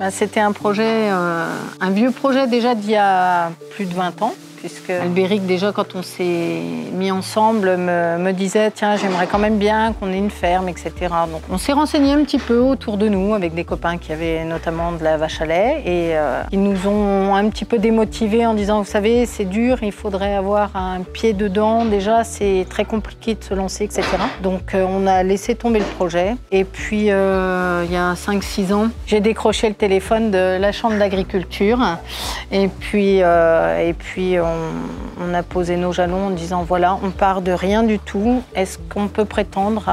C'était un projet, un vieux projet déjà d'il y a plus de 20 ans. Puisque Albéric, déjà, quand on s'est mis ensemble, me disait « Tiens, j'aimerais quand même bien qu'on ait une ferme, etc. » Donc, on s'est renseigné un petit peu autour de nous, avec des copains qui avaient notamment de la vache à lait. Et ils nous ont un petit peu démotivés en disant « Vous savez, c'est dur, il faudrait avoir un pied dedans. Déjà, c'est très compliqué de se lancer, etc. » Donc, on a laissé tomber le projet. Et puis, il y a 5-6 ans, j'ai décroché le téléphone de la Chambre d'agriculture. Et puis on a posé nos jalons en disant voilà, on part de rien du tout. Est-ce qu'on peut prétendre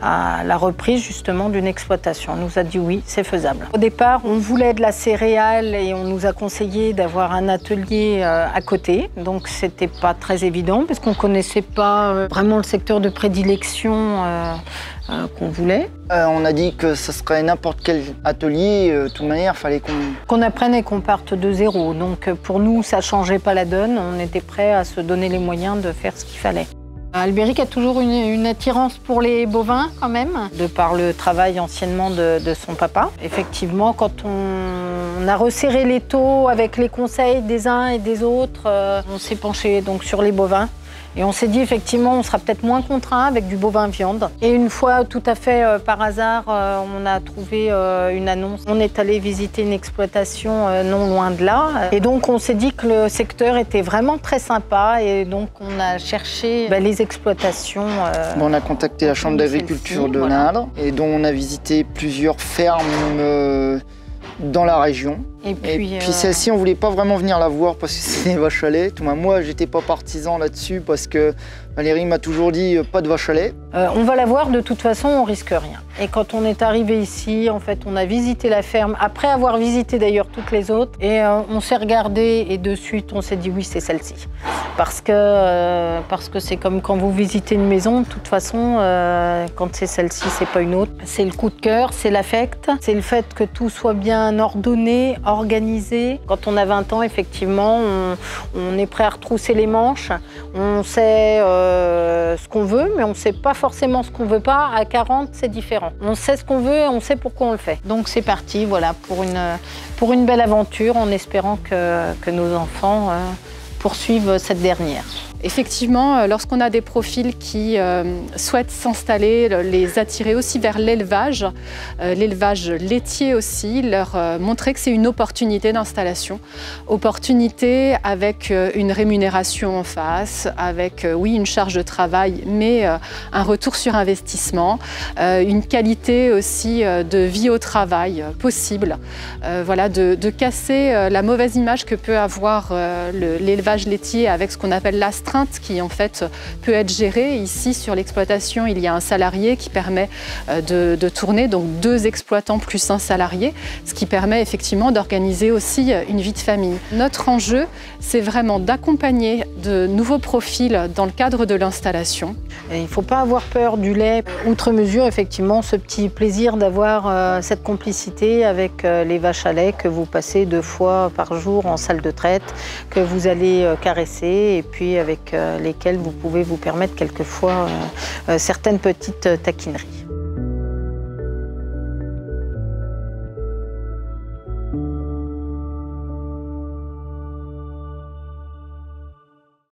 à la reprise justement d'une exploitation? On nous a dit oui, c'est faisable. Au départ, on voulait de la céréale et on nous a conseillé d'avoir un atelier à côté. Donc c'était pas très évident parce qu'on connaissait pas vraiment le secteur de prédilection qu'on voulait. On a dit que ce serait n'importe quel atelier, de toute manière, il fallait qu'on apprenne et qu'on parte de zéro. Donc pour nous, ça ne changeait pas la donne, on était prêts à se donner les moyens de faire ce qu'il fallait. Albéric a toujours une attirance pour les bovins quand même, de par le travail anciennement de son papa. Effectivement, quand on a resserré l'étau avec les conseils des uns et des autres, on s'est penché donc sur les bovins. Et on s'est dit effectivement on sera peut-être moins contraint avec du bovin viande. Et une fois tout à fait par hasard, on a trouvé une annonce. On est allé visiter une exploitation non loin de là. Et donc on s'est dit que le secteur était vraiment très sympa et donc on a cherché les exploitations. On a contacté la Chambre d'agriculture de Nîmes et dont on a visité plusieurs fermes dans la région. Et puis celle-ci, on voulait pas vraiment venir la voir parce que c'est des vaches à lait. Moi, j'étais pas partisan là-dessus parce que Valérie m'a toujours dit pas de vaches à lait. On va la voir, de toute façon, on risque rien. Et quand on est arrivé ici, en fait, on a visité la ferme, après avoir visité d'ailleurs toutes les autres, et on s'est regardé et de suite, on s'est dit oui, c'est celle-ci. Parce que c'est comme quand vous visitez une maison, de toute façon, quand c'est celle-ci, c'est pas une autre. C'est le coup de cœur, c'est l'affect, c'est le fait que tout soit bien ordonné, organisé. Quand on a 20 ans, effectivement, on est prêt à retrousser les manches. On sait ce qu'on veut, mais on ne sait pas forcément ce qu'on veut pas. À 40, c'est différent. On sait ce qu'on veut et on sait pourquoi on le fait. Donc c'est parti, voilà, pour une belle aventure, en espérant que nos enfants poursuivent cette dernière. Effectivement, lorsqu'on a des profils qui souhaitent s'installer, les attirer aussi vers l'élevage laitier aussi, leur montrer que c'est une opportunité d'installation. Opportunité avec une rémunération en face, avec oui une charge de travail, mais un retour sur investissement, une qualité aussi de vie au travail possible. Voilà, de casser la mauvaise image que peut avoir l'élevage laitier avec ce qu'on appelle l'astreinte, qui en fait peut être gérée. Ici sur l'exploitation, il y a un salarié qui permet de tourner, donc 2 exploitants plus un salarié, ce qui permet effectivement d'organiser aussi une vie de famille. Notre enjeu, c'est vraiment d'accompagner de nouveaux profils dans le cadre de l'installation. Il ne faut pas avoir peur du lait. Outre mesure, effectivement, ce petit plaisir d'avoir cette complicité avec les vaches à lait que vous passez 2 fois par jour en salle de traite, que vous allez caresser et puis avec lesquels vous pouvez vous permettre quelquefois certaines petites taquineries.